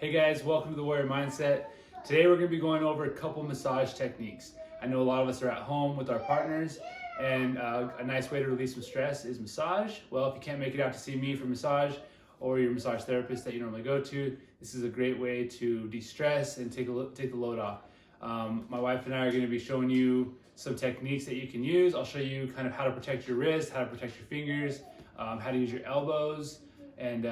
Hey guys, welcome to the Warrior Mindset. Today we're going to be going over a couple massage techniques. I know a lot of us are at home with our partners, and a nice way to release some stress is massage. Well, if you can't make it out to see me for massage or your massage therapist that you normally go to, this is a great way to de-stress and take the load off. My wife and I are going to be showing you some techniques that you can use. I'll show you kind of how to protect your wrist, how to protect your fingers, how to use your elbows, and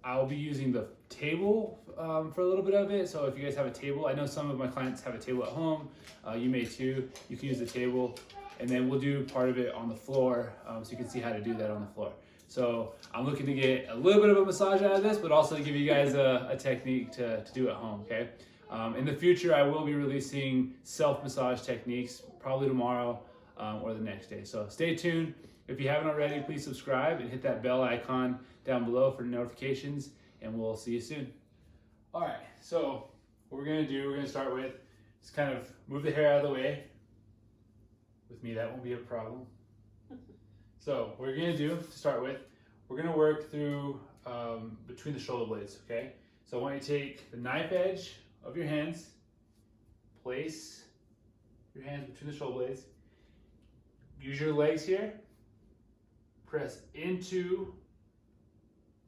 I'll be using the table for a little bit of it. So if you guys have a table, I know some of my clients have a table at home. You may too. You can use the table, and then we'll do part of it on the floor, so you can see how to do that on the floor. So I'm looking to get a little bit of a massage out of this, but also to give you guys a technique to do at home, okay? In the future, I will be releasing self-massage techniques, probably tomorrow or the next day. So stay tuned. If you haven't already, please subscribe and hit that bell icon down below for notifications, and we'll see you soon. All right, so what we're gonna start with is kind of move the hair out of the way. With me, that won't be a problem. So what we're gonna do to start with, we're gonna work through between the shoulder blades, okay? So I want you to take the knife edge of your hands, place your hands between the shoulder blades, use your legs here, press into,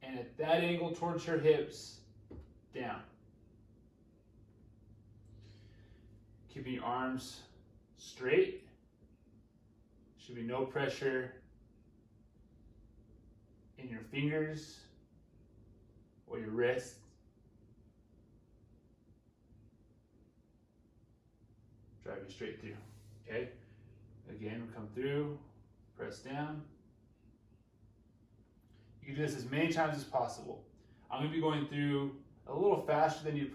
and at that angle towards your hips, down. Keeping your arms straight. Should be no pressure in your fingers or your wrists. Driving straight through, okay? Again, we'll come through, press down. You can do this as many times as possible. I'm gonna be going through a little faster than you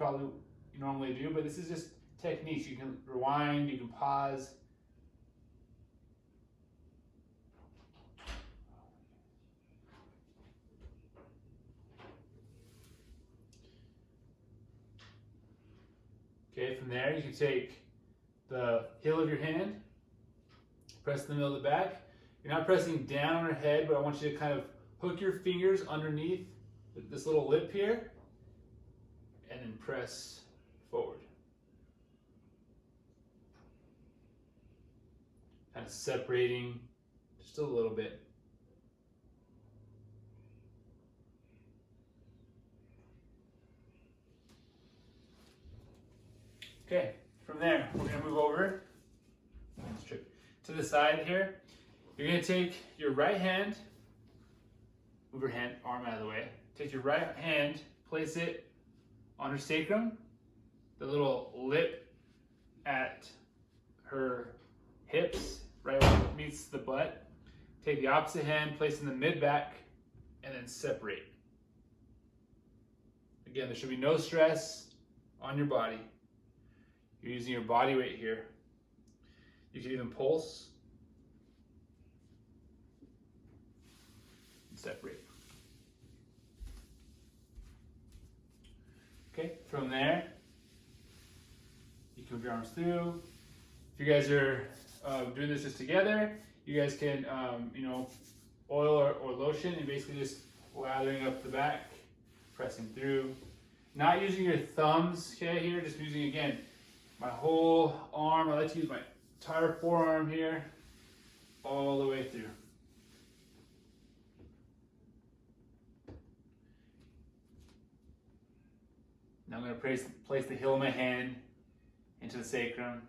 normally do, but this is just techniques. You can rewind, you can pause. Okay, from there you can take the heel of your hand, press in the middle of the back. You're not pressing down on your head, but I want you to kind of hook your fingers underneath this little lip here, and then press forward. Kind of separating just a little bit. Okay, from there, we're gonna move over to the side here. You're gonna take your right hand, move your arm out of the way. Take your right hand, place it on her sacrum, the little lip at her hips, right where it meets the butt. Take the opposite hand, place in the mid-back, and then separate. Again, there should be no stress on your body. You're using your body weight here. You can even pulse and separate. Okay, from there, you can move your arms through. If you guys are doing this just together, you guys can, oil or lotion, and basically just lathering up the back, pressing through. Not using your thumbs, okay, here, just using, again, my whole arm. I like to use my entire forearm here, all the way through. Now I'm going to place the heel of my hand into the sacrum,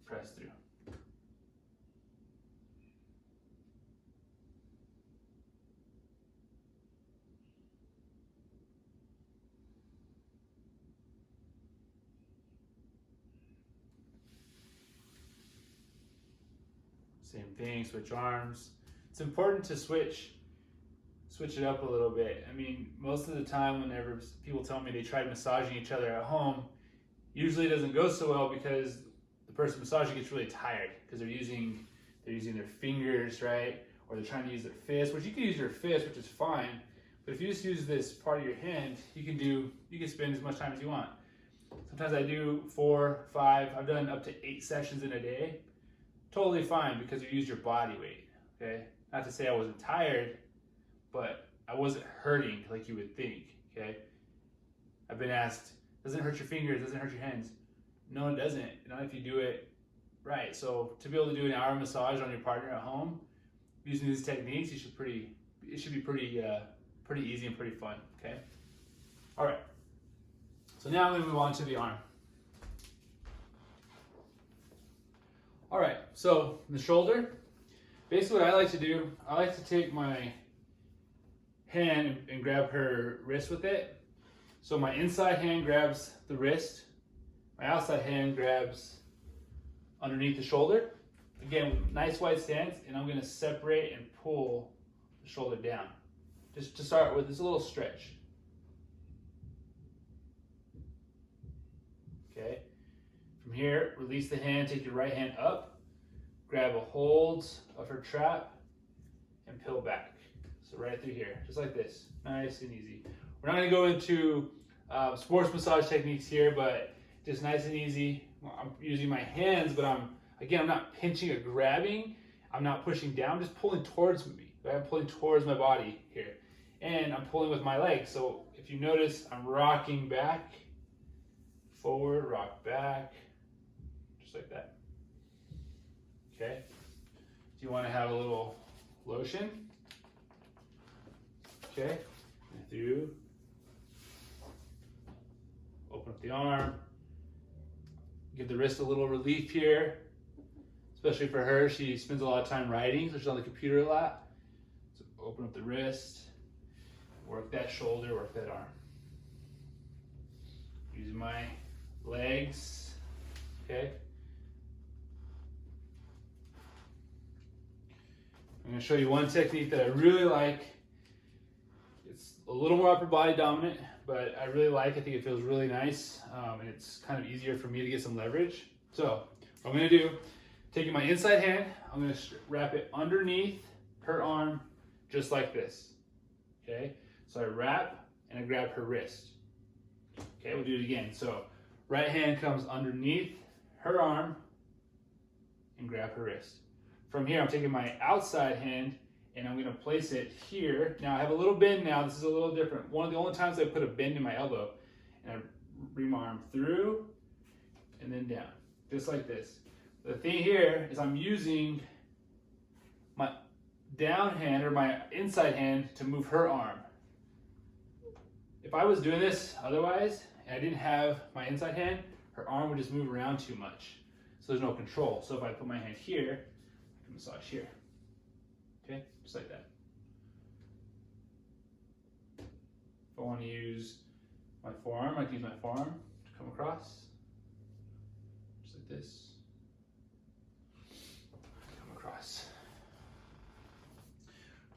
press through. Same thing, switch arms. It's important to switch it up a little bit. I mean, most of the time whenever people tell me they tried massaging each other at home, usually it doesn't go so well because the person massaging gets really tired because they're using their fingers, right? Or they're trying to use their fist, which you can use your fist, which is fine. But if you just use this part of your hand, you can spend as much time as you want. Sometimes I do 4, 5, I've done up to 8 sessions in a day. Totally fine because you use your body weight, okay? Not to say I wasn't tired, but I wasn't hurting like you would think, okay? I've been asked, doesn't it hurt your fingers, doesn't it hurt your hands? No, it doesn't, not if you do it right. So to be able to do an hour massage on your partner at home using these techniques, it should be pretty easy and pretty fun, okay? All right, so now I'm gonna move on to the arm. All right, so the shoulder, basically what I like to do, I like to take my hand and grab her wrist with it. So my inside hand grabs the wrist, my outside hand grabs underneath the shoulder. Again, nice wide stance, and I'm gonna separate and pull the shoulder down. Just to start with, this a little stretch. Okay. From here, release the hand, take your right hand up, grab a hold of her trap, and peel back. So right through here, just like this, nice and easy. We're not gonna go into sports massage techniques here, but just nice and easy. I'm using my hands, but I'm not pinching or grabbing. I'm not pushing down, I'm just pulling towards me. Right? I'm pulling towards my body here. And I'm pulling with my legs. So if you notice, I'm rocking back, forward, rock back, just like that. Okay? Do you want to have a little lotion? Okay, through. Open up the arm. Give the wrist a little relief here. Especially for her, she spends a lot of time writing, so she's on the computer a lot. So open up the wrist. Work that shoulder, work that arm. Using my legs, okay? I'm gonna show you one technique that I really like. It's a little more upper body dominant, but I really like it. I think it feels really nice, and it's kind of easier for me to get some leverage. So what I'm gonna do, taking my inside hand, I'm gonna wrap it underneath her arm, just like this, okay? So I wrap and I grab her wrist. Okay, we'll do it again. So right hand comes underneath her arm and grab her wrist. From here, I'm taking my outside hand and I'm gonna place it here. Now I have a little bend now. This is a little different. One of the only times I put a bend in my elbow, and I bring my arm through and then down, just like this. The thing here is I'm using my down hand or my inside hand to move her arm. If I was doing this otherwise, and I didn't have my inside hand, her arm would just move around too much. So there's no control. So if I put my hand here, I can massage here. Okay, just like that. If I want to use my forearm, I can use my forearm to come across. Just like this. Come across.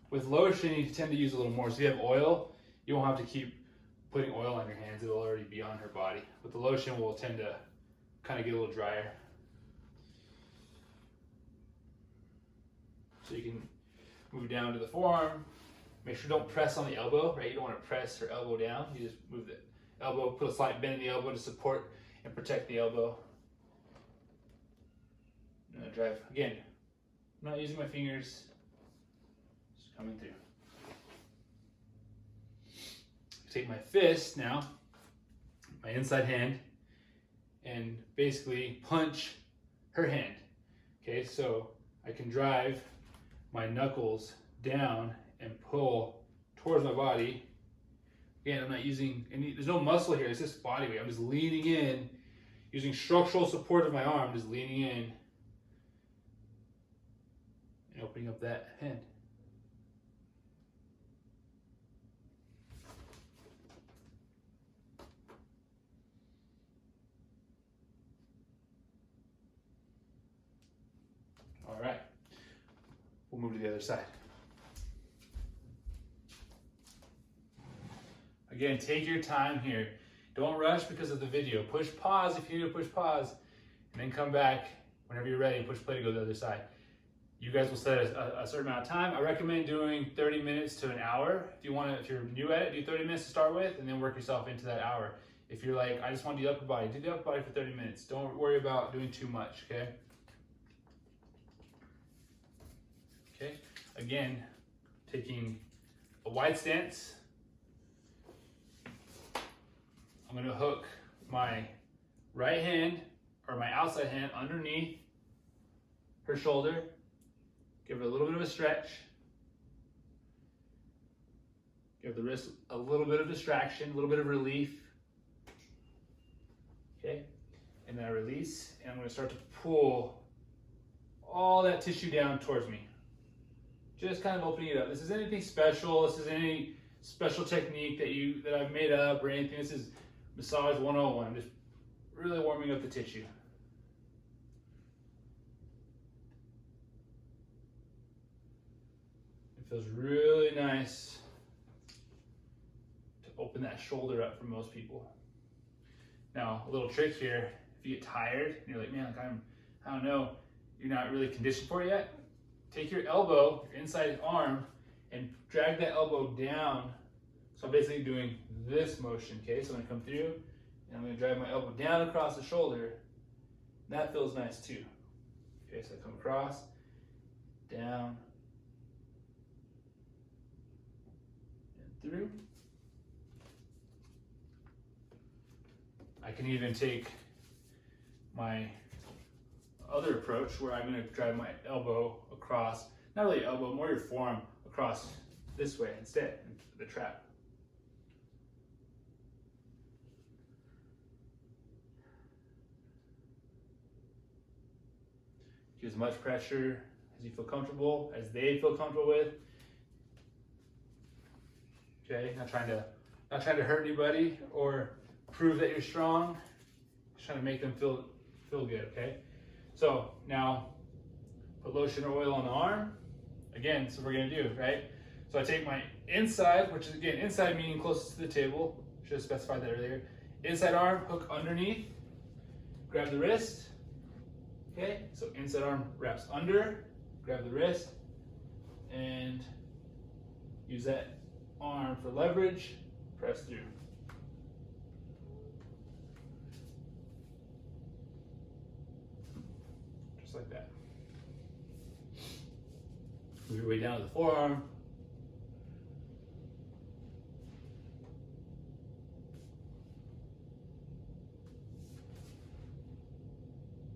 With lotion, you tend to use a little more. So if you have oil, you won't have to keep putting oil on your hands. It'll already be on her body. But the lotion will tend to kind of get a little drier. So you can move down to the forearm. Make sure don't press on the elbow, right? You don't want to press her elbow down. You just move the elbow, put a slight bend in the elbow to support and protect the elbow. And I drive, again, I'm not using my fingers, just coming through. Take my fist now, my inside hand, and basically punch her hand. Okay, so I can drive my knuckles down and pull towards my body. Again, I'm not using any, there's no muscle here, it's just body weight. I'm just leaning in, using structural support of my arm, just leaning in and opening up that hand. All right, we'll move to the other side. Again, take your time here. Don't rush because of the video. Push pause if you need to push pause, and then come back whenever you're ready and push play to go to the other side. You guys will set a certain amount of time. I recommend doing 30 minutes to an hour. If you're new at it, do 30 minutes to start with, and then work yourself into that hour. If you're like, I just want to do the upper body, do the upper body for 30 minutes. Don't worry about doing too much, okay? Okay, again, taking a wide stance, I'm gonna hook my right hand or my outside hand underneath her shoulder, give her a little bit of a stretch, give the wrist a little bit of distraction, a little bit of relief. Okay, and then I release, and I'm gonna start to pull all that tissue down towards me. Just kind of opening it up. This isn't anything special. This isn't any special technique that I've made up or anything. This is massage 101. I'm just really warming up the tissue. It feels really nice to open that shoulder up for most people. Now, a little trick here, if you get tired and you're like, man, I don't know, you're not really conditioned for it yet, take your elbow, your inside arm, and drag that elbow down. So I'm basically doing this motion, okay? So I'm gonna come through, and I'm gonna drag my elbow down across the shoulder. That feels nice too. Okay, so I come across, down, and through. I can even take my other approach where I'm gonna drive my elbow across, not really elbow, more your forearm across this way instead, into the trap. Give as much pressure as you feel comfortable, as they feel comfortable with. Okay, not trying to hurt anybody or prove that you're strong. Just trying to make them feel good, okay? So now put lotion or oil on the arm. Again, so we're gonna do, right? So I take my inside, which is again, inside meaning closest to the table. Should have specified that earlier. Inside arm, hook underneath, grab the wrist. Okay, so inside arm wraps under, grab the wrist, and use that arm for leverage, press through. Just like that. Move your way down to the forearm.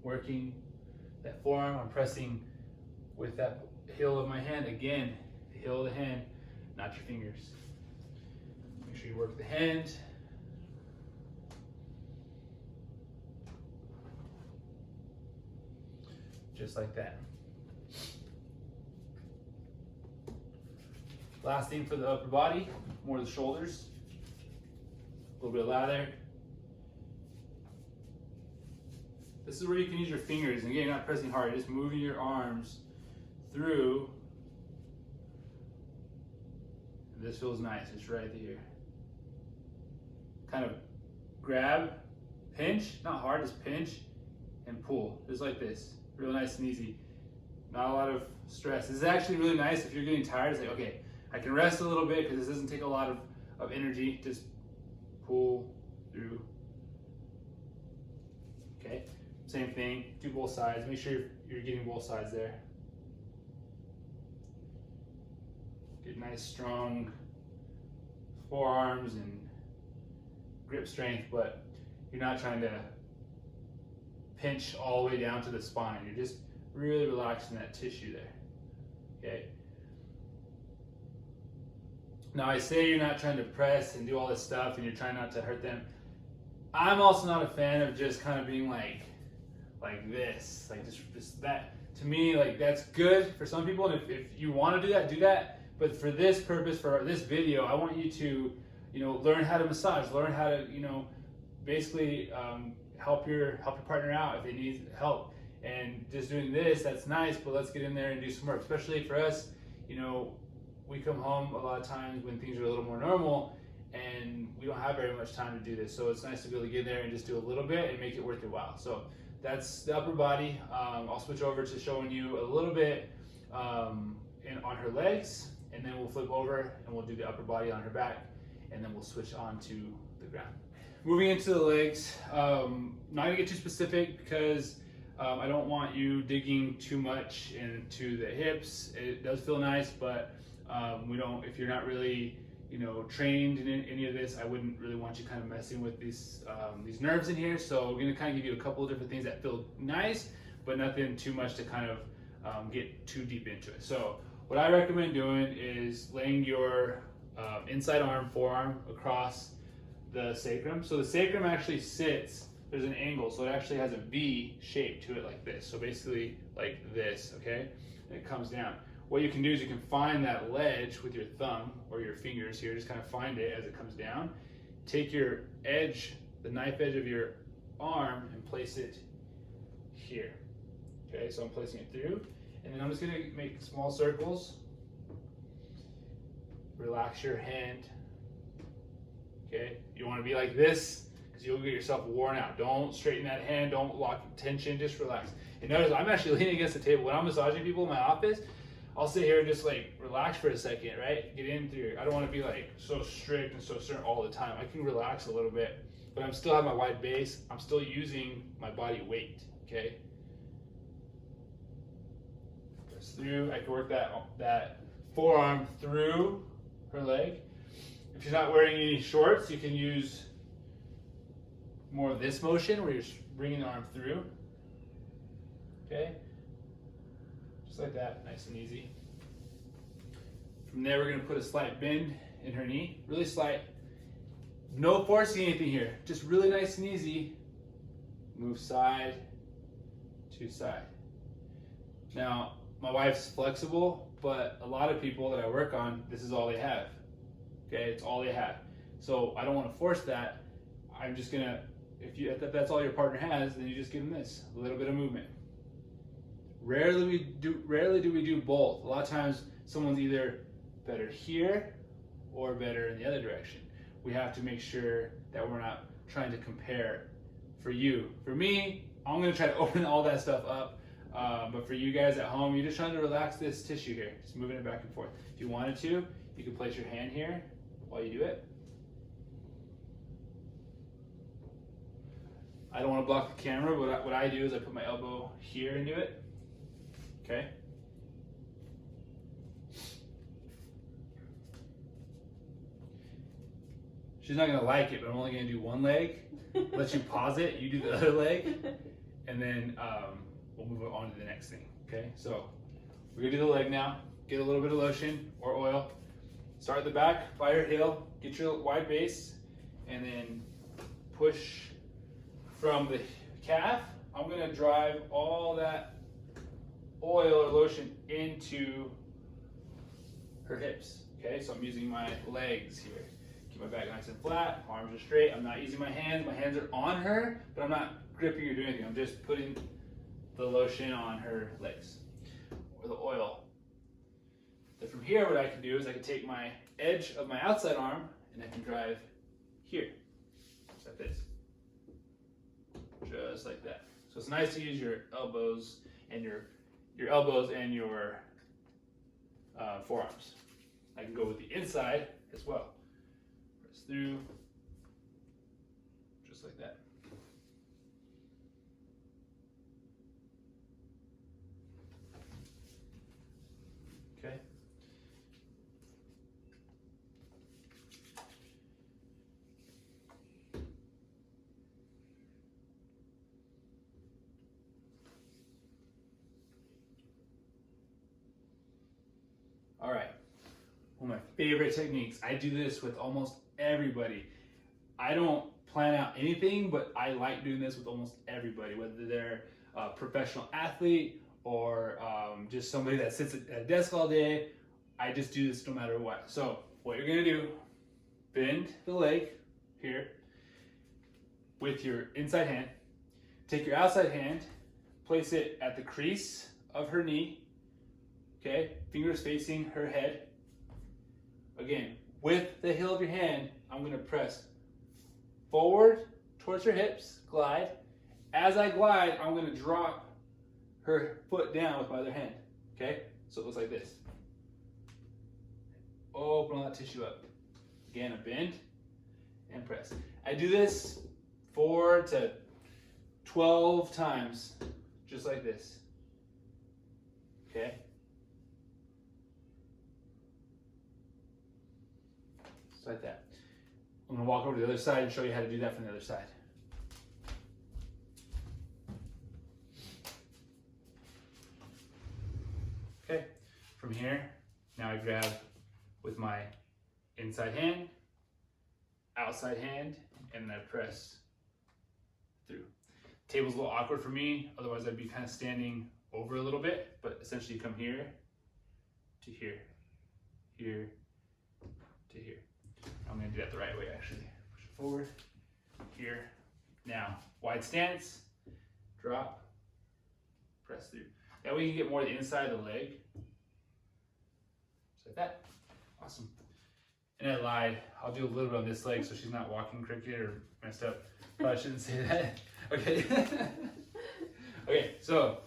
Working that forearm, I'm pressing with that heel of my hand. Again, the heel of the hand, not your fingers. Make sure you work the hand. Just like that. Last thing for the upper body, more the shoulders. A little bit of lather. This is where you can use your fingers, and again, you're not pressing hard, you're just moving your arms through. And this feels nice, it's right here. Kind of grab, pinch, not hard, just pinch and pull, just like this. Real nice and easy. Not a lot of stress. This is actually really nice if you're getting tired. It's like, okay, I can rest a little bit because this doesn't take a lot of energy. Just pull through. Okay, same thing, do both sides. Make sure you're getting both sides there. Get nice strong forearms and grip strength, but you're not trying to pinch all the way down to the spine. You're just really relaxing that tissue there, okay? Now I say you're not trying to press and do all this stuff and you're trying not to hurt them. I'm also not a fan of just kind of being like this, like just that. To me, like that's good for some people, and if you want to do that. But for this purpose, for this video, I want you to, learn how to massage, learn how to, basically help your partner out if they need help. And just doing this, that's nice, but let's get in there and do some work. Especially for us, we come home a lot of times when things are a little more normal, and we don't have very much time to do this. So it's nice to be able to get in there and just do a little bit and make it worth your while. So that's the upper body. I'll switch over to showing you a little bit on her legs, and then we'll flip over and we'll do the upper body on her back, and then we'll switch on to the ground. Moving into the legs, not gonna get too specific because I don't want you digging too much into the hips. It does feel nice, but if you're not really, trained in any of this, I wouldn't really want you kind of messing with these nerves in here. So we're gonna kind of give you a couple of different things that feel nice, but nothing too much to kind of get too deep into it. So what I recommend doing is laying your inside arm, forearm across the sacrum. So the sacrum actually sits, there's an angle, so it actually has a V shape to it like this. So basically like this, okay? And it comes down. What you can do is you can find that ledge with your thumb or your fingers here, just kind of find it as it comes down. Take your edge, the knife edge of your arm, and place it here. Okay, so I'm placing it through, and then I'm just gonna make small circles. Relax your hand. Okay, you wanna be like this, because you'll get yourself worn out. Don't straighten that hand, don't lock tension, just relax. And notice I'm actually leaning against the table. When I'm massaging people in my office, I'll sit here and just like relax for a second, right? Get in through. I don't want to be like so strict and so certain all the time. I can relax a little bit, but I'm still have my wide base. I'm still using my body weight, okay? Press through. I can work that forearm through her leg. If you're not wearing any shorts, you can use more of this motion where you're bringing the arm through, okay? Like that, nice and easy. From there, we're going to put a slight bend in her knee, really slight. No forcing anything here, just really nice and easy. Move side to side. Now, my wife's flexible, but a lot of people that I work on, this is all they have. Okay, it's all they have. So I don't want to force that. I'm just gonna, if that's all your partner has, then you just give them this, a little bit of movement. Rarely do we do both. A lot of times someone's either better here or better in the other direction. We have to make sure that we're not trying to compare. For you, for me, I'm gonna try to open all that stuff up. But for you guys at home, you're just trying to relax this tissue here, just moving it back and forth. If you wanted to, you could place your hand here while you do it. I don't want to block the camera, but what I do is I put my elbow here and do it. Okay. She's not gonna like it, but I'm only gonna do one leg. Let you pause it, you do the other leg, and then we'll move on to the next thing. Okay, so we're gonna do the leg now. Get a little bit of lotion or oil. Start at the back by your heel, get your wide base, and then push from the calf. I'm gonna drive all that oil or lotion into her hips. Okay, so I'm using my legs here. Keep my back nice and flat, arms are straight. I'm not using my hands. My hands are on her, but I'm not gripping or doing anything. I'm just putting the lotion on her legs or the oil. Then from here, what I can do is I can take my edge of my outside arm and I can drive here, just like this, just like that. So it's nice to use your elbows and your forearms. I can go with the inside as well. Press through, just like that. Okay. All right, one of my favorite techniques. I do this with almost everybody. I don't plan out anything, but I like doing this with almost everybody, whether they're a professional athlete or just somebody that sits at a desk all day. I just do this no matter what. So what you're gonna do, bend the leg here with your inside hand. Take your outside hand, place it at the crease of her knee. Okay, fingers facing her head. Again, with the heel of your hand, I'm gonna press forward towards her hips, glide. As I glide, I'm gonna drop her foot down with my other hand. Okay, so it looks like this. Open all that tissue up. Again, a bend and press. I do this 4 to 12 times, just like this. Okay. like that. I'm gonna walk over to the other side and show you how to do that from the other side. Okay, from here, now I grab with my inside hand, outside hand, and then I press through. Table's a little awkward for me, otherwise I'd be kind of standing over a little bit, but essentially you come here to here, here to here. I'm gonna do that the right way actually. Push it forward, here. Now, wide stance, drop, press through. That way you can get more of the inside of the leg. Just like that. Awesome. And I lied. I'll do a little bit on this leg so she's not walking crooked or messed up. Probably shouldn't say that. Okay. Okay, so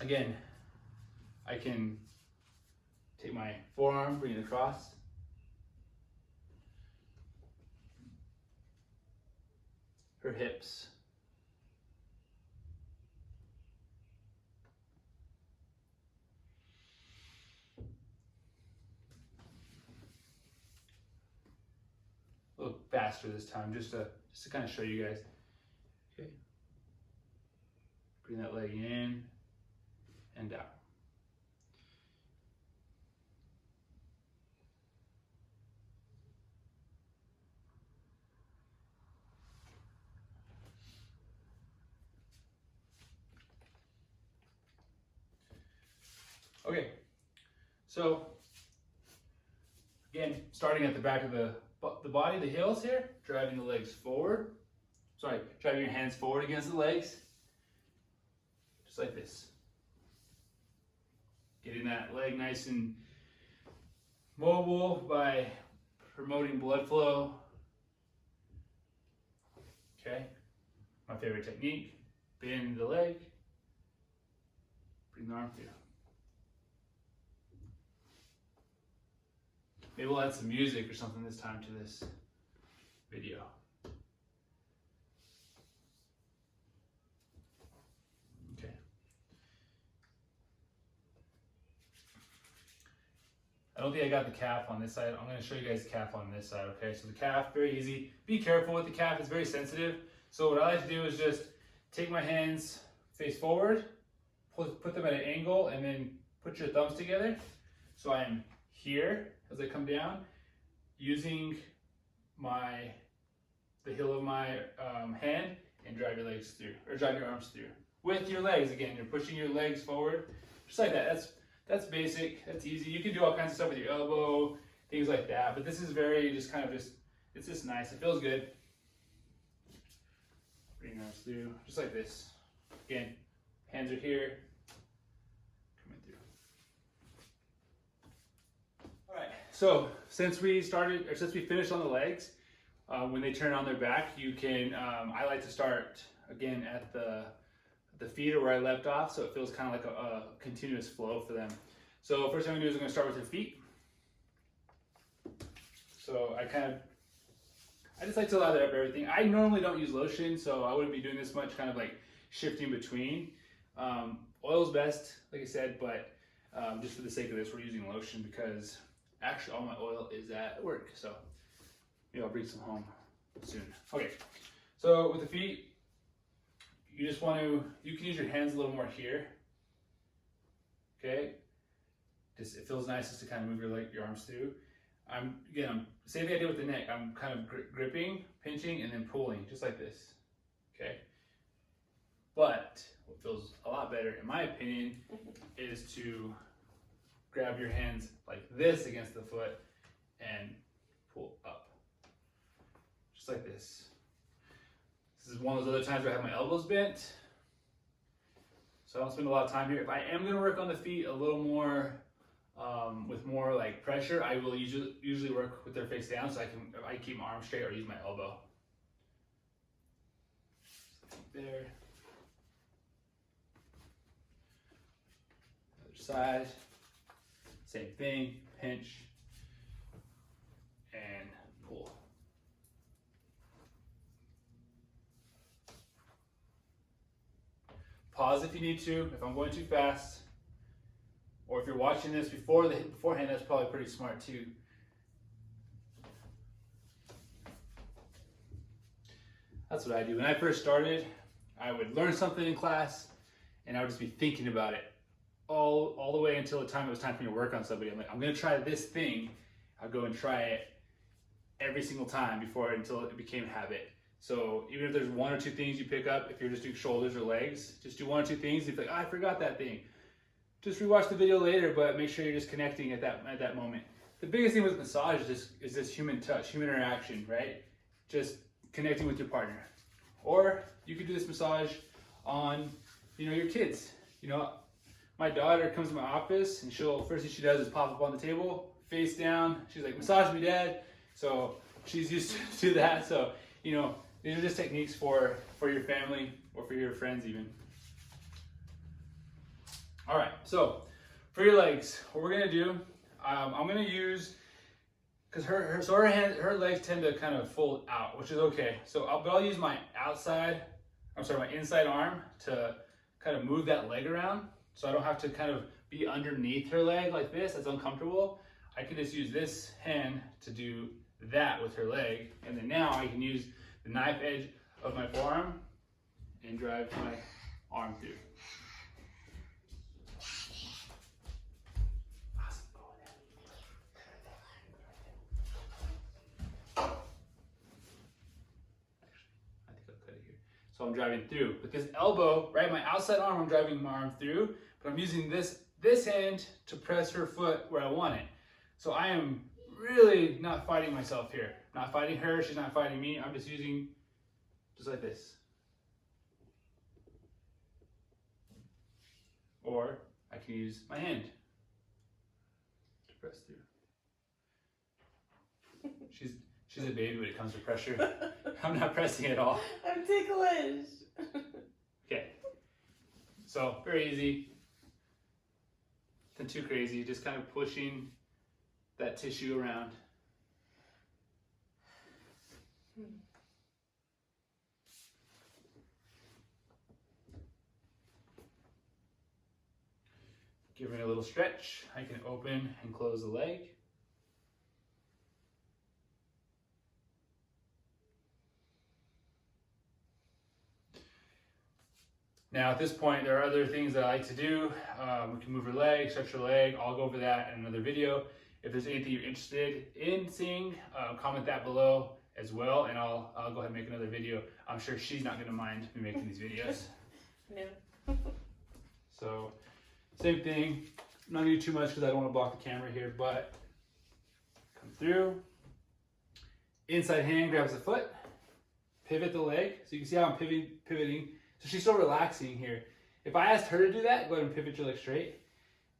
again, I can take my forearm, bring it across. Her hips. A little faster this time, just to kind of show you guys. Okay. Bring that leg in and down. Okay, so again, starting at the back of the body, the heels here, driving the legs forward. Sorry, driving your hands forward against the legs, just like this. Getting that leg nice and mobile by promoting blood flow. Okay, my favorite technique, bend the leg, bring the arm through. Maybe we'll add some music or something this time to this video. Okay. I don't think I got the calf on this side. I'm going to show you guys the calf on this side, okay? So the calf, very easy. Be careful with the calf, it's very sensitive. So what I like to do is just take my hands face forward, put them at an angle, and then put your thumbs together. So I am here as I come down, using the heel of my hand, and drive your legs through, or drive your arms through. With your legs, again, you're pushing your legs forward, just like that. That's basic, that's easy. You can do all kinds of stuff with your elbow, things like that, but this is very it's just nice, it feels good. Bring arms through, just like this. Again, hands are here, coming through. So since we finished on the legs, when they turn on their back, you can, I like to start again at the feet or where I left off, so it feels kind of like a continuous flow for them. So first thing I'm gonna do is I'm gonna start with the feet. So I just like to lather up everything. I normally don't use lotion, so I wouldn't be doing this much, kind of like shifting between. Oil's best, like I said, but just for the sake of this, we're using lotion because actually all my oil is at work, so maybe I'll bring some home soon. Okay, so with the feet, you can use your hands a little more here. Okay, it feels nice just to kind of move your arms through. Same thing I did with the neck. I'm kind of gripping, pinching, and then pulling, just like this. Okay, but what feels a lot better, in my opinion, is to grab your hands like this against the foot and pull up, just like this. This is one of those other times where I have my elbows bent, so I don't spend a lot of time here. If I am going to work on the feet a little more, with more like pressure, I will usually work with their face down, so I keep my arm straight or use my elbow. There. Other side. Same thing, pinch and pull. Pause if you need to, if I'm going too fast. Or if you're watching this beforehand, that's probably pretty smart too. That's what I do. When I first started, I would learn something in class and I would just be thinking about it all the way until the time it was time for me to work on somebody. I'm like, I'm gonna try this thing. I'll go and try it every single time until it became a habit. So even if there's one or two things you pick up, if you're just doing shoulders or legs, just do one or two things. If you're like, oh, I forgot that thing, just rewatch the video later, but make sure you're just connecting at that moment. The biggest thing with massage is this human touch, human interaction, right? Just connecting with your partner. Or you could do this massage on, your kids. My daughter comes to my office and first thing she does is pop up on the table, face down. She's like, massage me, Dad. So she's used to that. So, these are just techniques for your family or for your friends even. All right, so for your legs, what we're gonna do, I'm gonna use, because her legs tend to kind of fold out, which is okay. So I'll use my my inside arm to kind of move that leg around. So I don't have to kind of be underneath her leg like this. That's uncomfortable. I can just use this hand to do that with her leg. And then now I can use the knife edge of my forearm and drive my arm through. So I'm driving through. With this elbow, right, my outside arm, I'm driving my arm through, but I'm using this hand to press her foot where I want it. So I am really not fighting myself here. Not fighting her, she's not fighting me. I'm just using, just like this. Or I can use my hand to press through. She's a baby when it comes to pressure. I'm not pressing at all. I'm ticklish. Okay. So very easy. Nothing too crazy. Just kind of pushing that tissue around. Giving it a little stretch. I can open and close the leg. Now at this point, there are other things that I like to do. We can move her leg, stretch her leg. I'll go over that in another video. If there's anything you're interested in seeing, comment that below as well, and I'll go ahead and make another video. I'm sure she's not gonna mind me making these videos. No. So, same thing. I'm not gonna do too much because I don't want to block the camera here, but come through. Inside hand grabs the foot, pivot the leg. So you can see how I'm pivoting. So she's still relaxing here. If I asked her to do that, go ahead and pivot your leg straight.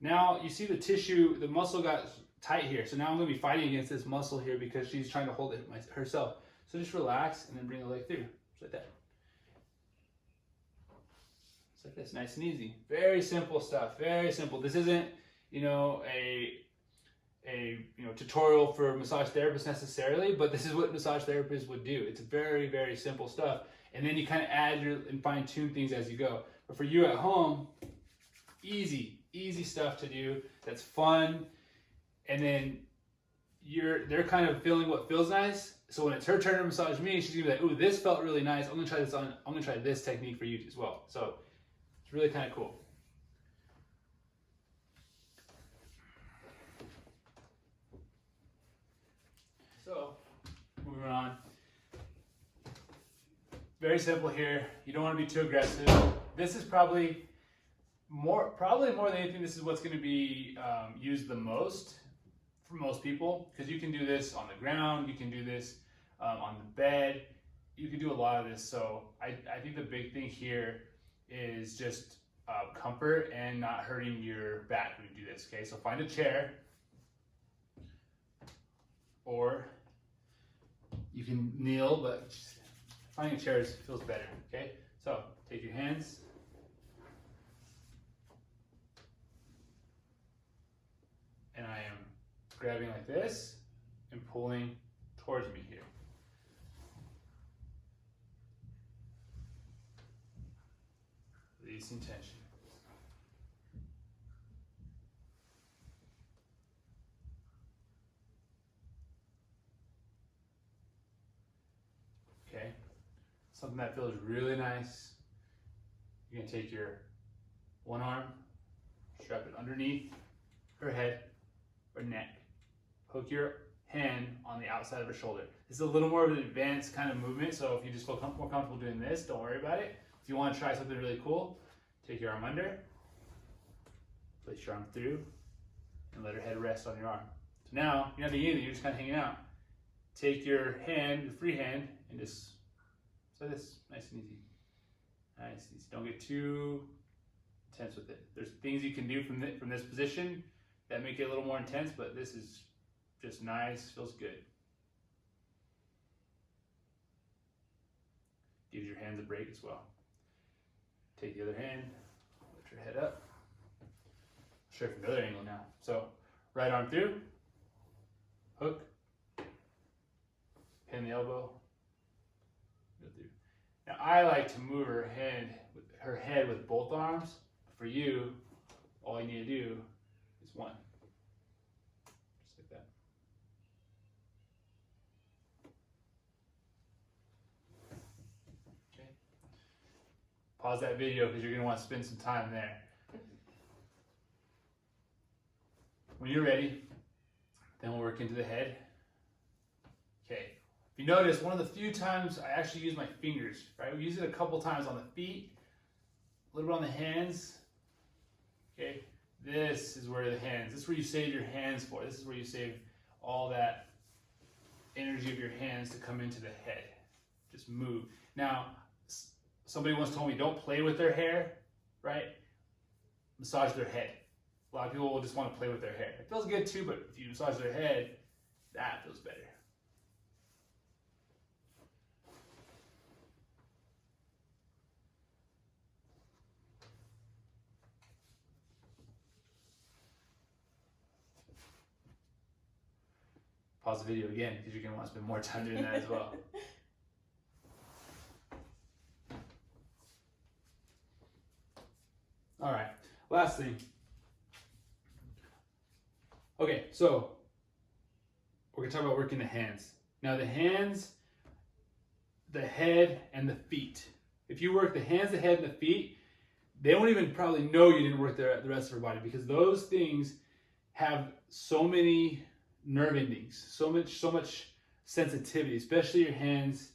Now you see the tissue, the muscle got tight here. So now I'm gonna be fighting against this muscle here because she's trying to hold it herself. So just relax and then bring the leg through, just like that. Just like this, nice and easy. Very simple stuff, very simple. This isn't, a tutorial for massage therapists necessarily, but this is what massage therapists would do. It's very, very simple stuff. And then you kind of add and fine tune things as you go. But for you at home, easy stuff to do. That's fun. And then they're kind of feeling what feels nice. So when it's her turn to massage me, she's gonna be like, "Ooh, this felt really nice. I'm gonna try this technique for you as well." So it's really kind of cool. So moving on. Very simple here. You don't want to be too aggressive. This is probably more than anything, this is what's going to be used the most for most people, because you can do this on the ground, you can do this on the bed, you can do a lot of this. So I think the big thing here is just comfort and not hurting your back when you do this. Okay, so find a chair, or you can kneel, but finding chairs feels better. Okay, so take your hands. And I am grabbing like this and pulling towards me here. Releasing tension. Okay, something that feels really nice. You're gonna take your one arm, strap it underneath her head or neck. Hook your hand on the outside of her shoulder. This is a little more of an advanced kind of movement, so if you just feel more comfortable doing this, don't worry about it. If you want to try something really cool, take your arm under, place your arm through, and let her head rest on your arm. So now, you're not doing anything, you're just kind of hanging out. Take your hand, your free hand, and just like this, nice and easy. Nice and easy. Don't get too intense with it. There's things you can do from this position that make it a little more intense, but this is just nice, feels good. Gives your hands a break as well. Take the other hand, lift your head up. I'll show you from the other angle now. So, right arm through, hook, pin the elbow, go through. Now I like to move her head with both arms. For you, all you need to do is one. Just like that. Okay. Pause that video because you're going to want to spend some time there. When you're ready, then we'll work into the head. Okay. If you notice, one of the few times I actually use my fingers, right? We use it a couple times on the feet, a little bit on the hands. Okay, this is where the hands, this is where you save your hands for. This is where you save all that energy of your hands to come into the head. Just move. Now, somebody once told me, don't play with their hair, right? Massage their head. A lot of people will just want to play with their hair. It feels good too, but if you massage their head, that feels better. Pause the video again because you're going to want to spend more time doing that as well. All right, last thing. Okay, so we're going to talk about working the hands. Now the hands, the head, and the feet. If you work the hands, the head, and the feet, they won't even probably know you didn't work the rest of your body because those things have so many nerve endings, so much sensitivity, especially your hands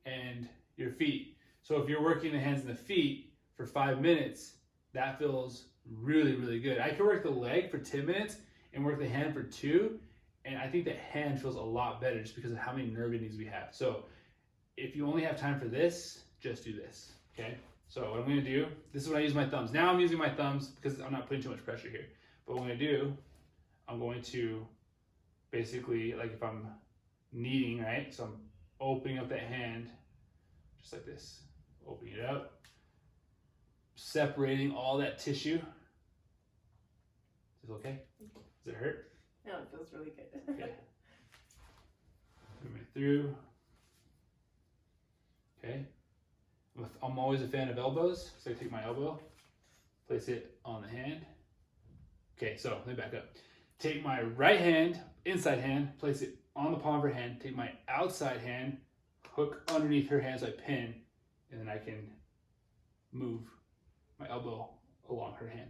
and your feet. So if you're working the hands and the feet for 5 minutes, that feels really, really good. I can work the leg for 10 minutes and work the hand for 2, and I think the hand feels a lot better just because of how many nerve endings we have. So if you only have time for this, just do this, okay? So what I'm gonna do, this is when I use my thumbs. Now I'm using my thumbs because I'm not putting too much pressure here. But what I'm gonna do, I'm going to basically, like if I'm kneading, right? So I'm opening up that hand, just like this. Opening it up, separating all that tissue. Is it okay? Does it hurt? No, it feels really good. Okay. Moving it through. Okay. I'm always a fan of elbows, so I take my elbow, place it on the hand. Okay, so let me back up. Take my right hand, inside hand, place it on the palm of her hand. Take my outside hand, hook underneath her hand so I pin, and then I can move my elbow along her hand.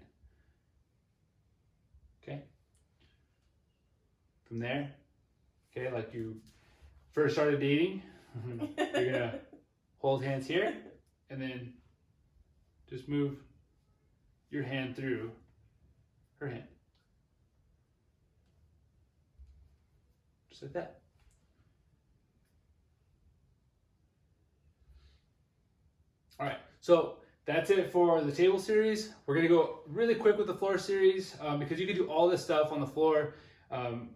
Okay? From there, okay, like you first started dating, you're gonna hold hands here, and then just move your hand through her hand. Just like that. All right, so that's it for the table series. We're gonna go really quick with the floor series because you can do all this stuff on the floor. I'm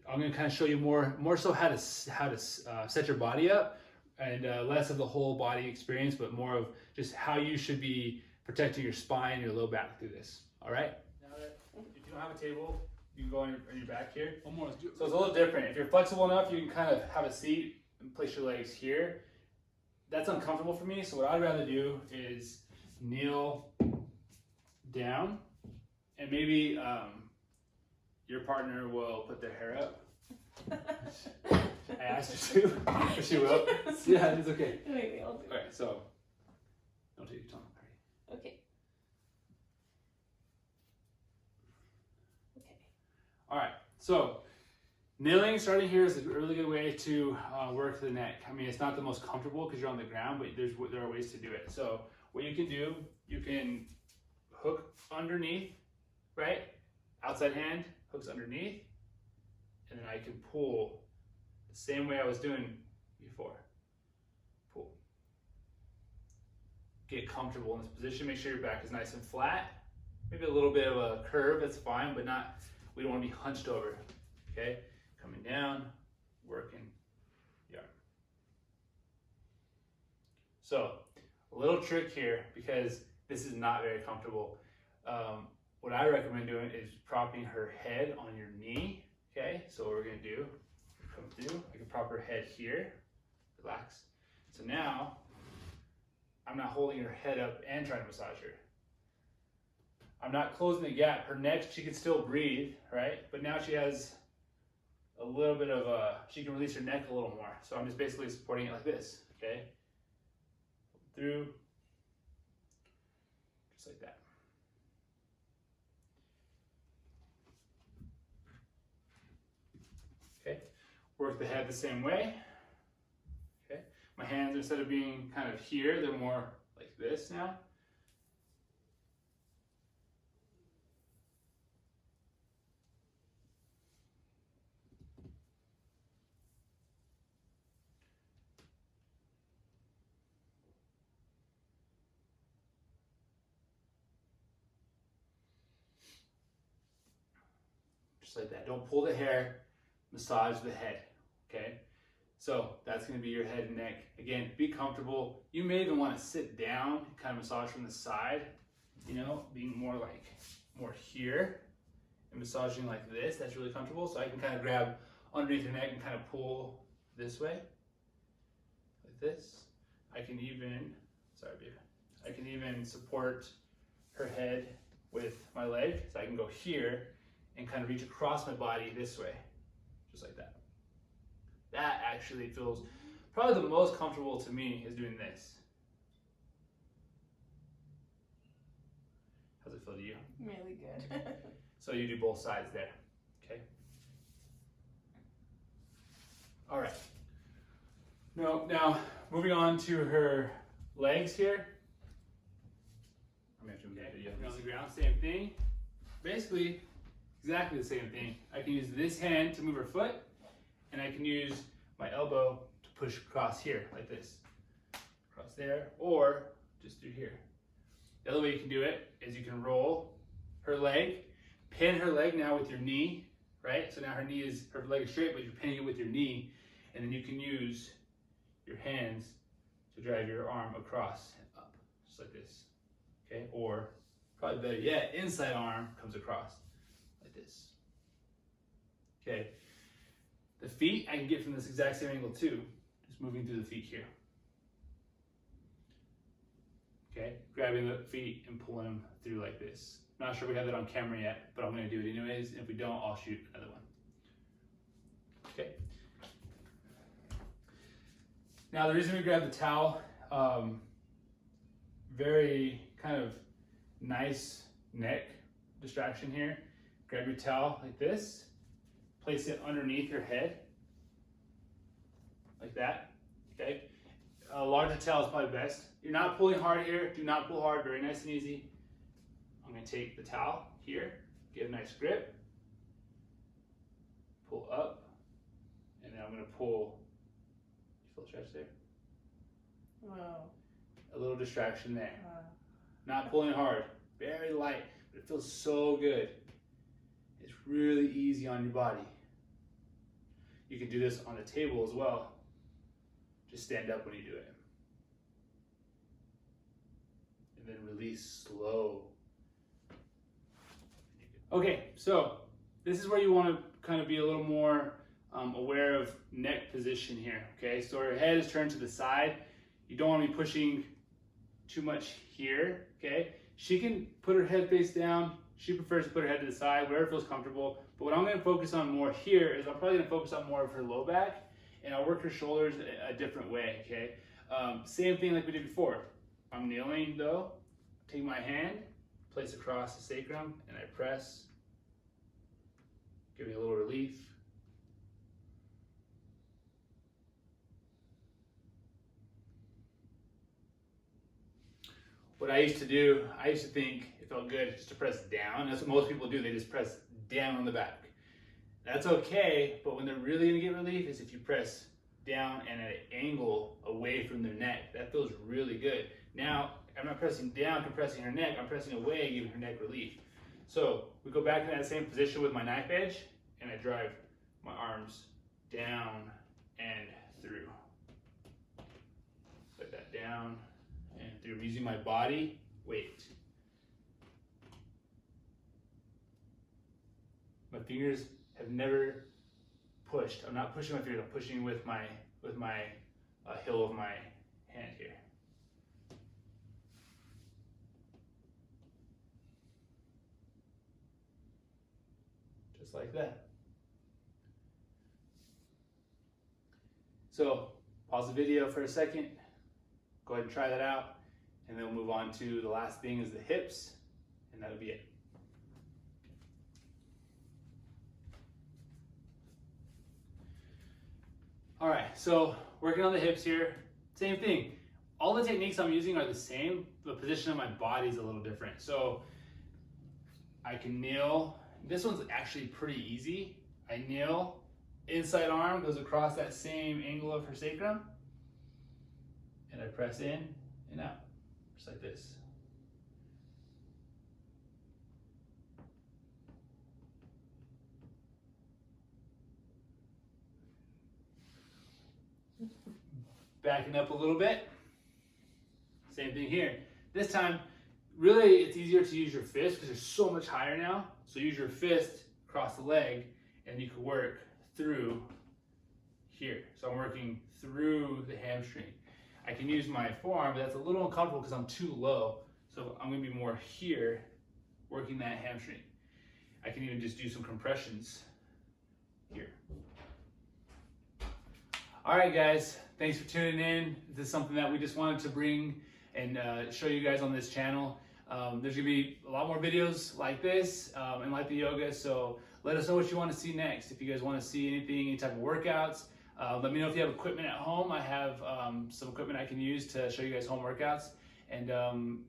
gonna kind of show you more so how to set your body up, and less of the whole body experience, but more of just how you should be protecting your spine, your low back through this. All right. Now that if you don't have a table, you can go on your back here. One more. So it's a little different. If you're flexible enough, you can kind of have a seat and place your legs here. That's uncomfortable for me, so what I'd rather do is kneel down, and maybe your partner will put their hair up. I asked her to, but she will. Yeah, it's okay. Maybe I'll do it. Alright, so don't take your time. Okay. Okay. Alright, so kneeling starting here is a really good way to work the neck. I mean, it's not the most comfortable because you're on the ground, but there are ways to do it. So what you can do, you can hook underneath, right? Outside hand hooks underneath, and then I can pull the same way I was doing before. Pull. Get comfortable in this position. Make sure your back is nice and flat. Maybe a little bit of a curve, that's fine, but not, we don't want to be hunched over, okay? Coming down, working the arm. So, a little trick here, because this is not very comfortable. What I recommend doing is propping her head on your knee, okay? So what we're gonna do, come through, I can prop her head here, relax. So now, I'm not holding her head up and trying to massage her. I'm not closing the gap. Her neck, she can still breathe, right? But now she has a little bit of she can release her neck a little more. So I'm just basically supporting it like this, okay? Through, just like that. Okay, work the head the same way. Okay, my hands, instead of being kind of here, they're more like this now. Just like that. Don't pull the hair, massage the head, okay? So that's gonna be your head and neck. Again, be comfortable. You may even wanna sit down, kind of massage from the side, you know, being more here and massaging like this. That's really comfortable. So I can kind of grab underneath your neck and kind of pull this way, like this. I can even, sorry babe, I can even support her head with my leg. So I can go here and kind of reach across my body this way, just like that. That actually feels probably the most comfortable to me, is doing this. How's it feel to you? Really good. So you do both sides there, okay? All right. Now moving on to her legs here. I'm gonna have to move the video. On the ground, same thing. Basically, exactly the same thing. I can use this hand to move her foot, and I can use my elbow to push across here, like this. Across there, or just through here. The other way you can do it is you can roll her leg, pin her leg now with your knee, right? So now her leg is straight, but you're pinning it with your knee, and then you can use your hands to drive your arm across and up, just like this, okay? Or probably better yet, inside arm comes across like this, okay? The feet I can get from this exact same angle too, just moving through the feet here. Okay, grabbing the feet and pulling them through like this. Not sure we have that on camera yet, but I'm gonna do it anyways. If we don't, I'll shoot another one. Okay. Now the reason we grab the towel, very kind of nice neck distraction here. Grab your towel like this, place it underneath your head, like that, okay? A larger towel is probably best. You're not pulling hard here, do not pull hard, very nice and easy. I'm gonna take the towel here, get a nice grip, pull up, and then I'm gonna pull, you feel stretch there? Wow. A little distraction there. Wow. Not pulling hard, very light, but it feels so good. It's really easy on your body. You can do this on the table as well. Just stand up when you do it. And then release slow. Okay, so this is where you want to kind of be a little more aware of neck position here, okay? So her head is turned to the side. You don't want to be pushing too much here, okay? She can put her head face down. She prefers to put her head to the side, wherever feels comfortable. But what I'm going to focus on more here is I'm probably going to focus on more of her low back and I'll work her shoulders a different way, okay? Same thing like we did before. I'm kneeling though, take my hand, place across the sacrum, and I press, giving a little relief. What I used to do, I used to think it felt good just to press down. That's what most people do, they just press down on the back. That's okay, but when they're really gonna get relief is if you press down and at an angle away from their neck. That feels really good. Now, I'm not pressing down, compressing her neck, I'm pressing away, giving her neck relief. So we go back to that same position with my knife edge, and I drive my arms down and through. Put that down and through, using my body weight. My fingers have never pushed. I'm not pushing my fingers, I'm pushing with my heel of my hand here. Just like that. So pause the video for a second, go ahead and try that out, and then we'll move on to the last thing is the hips, and that'll be it. All right, so working on the hips here, same thing. All the techniques I'm using are the same, the position of my body is a little different. So I can kneel. This one's actually pretty easy. I kneel, inside arm goes across that same angle of her sacrum, and I press in and out, just like this. Backing up a little bit, same thing here. This time, really it's easier to use your fist because they're so much higher now. So use your fist across the leg and you can work through here. So I'm working through the hamstring. I can use my forearm, but that's a little uncomfortable because I'm too low. So I'm gonna be more here, working that hamstring. I can even just do some compressions here. All right, guys, thanks for tuning in. This is something that we just wanted to bring and show you guys on this channel. There's gonna be a lot more videos like this and like the yoga, so let us know what you want to see next. If you guys want to see anything, any type of workouts, let me know if you have equipment at home. I have some equipment I can use to show you guys home workouts. And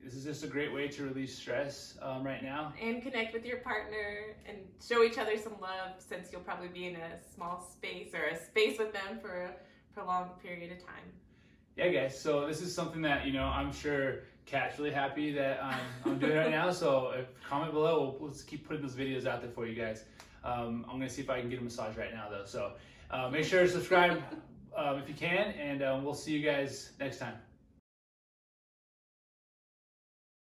this is just a great way to release stress right now. And connect with your partner and show each other some love, since you'll probably be in a small space or a space with them for a prolonged period of time. Yeah, guys, so this is something that, you know, I'm sure Kat's really happy that I'm doing right now. So comment below, let's keep putting those videos out there for you guys. I'm gonna see if I can get a massage right now though. So make sure to subscribe if you can, and we'll see you guys next time.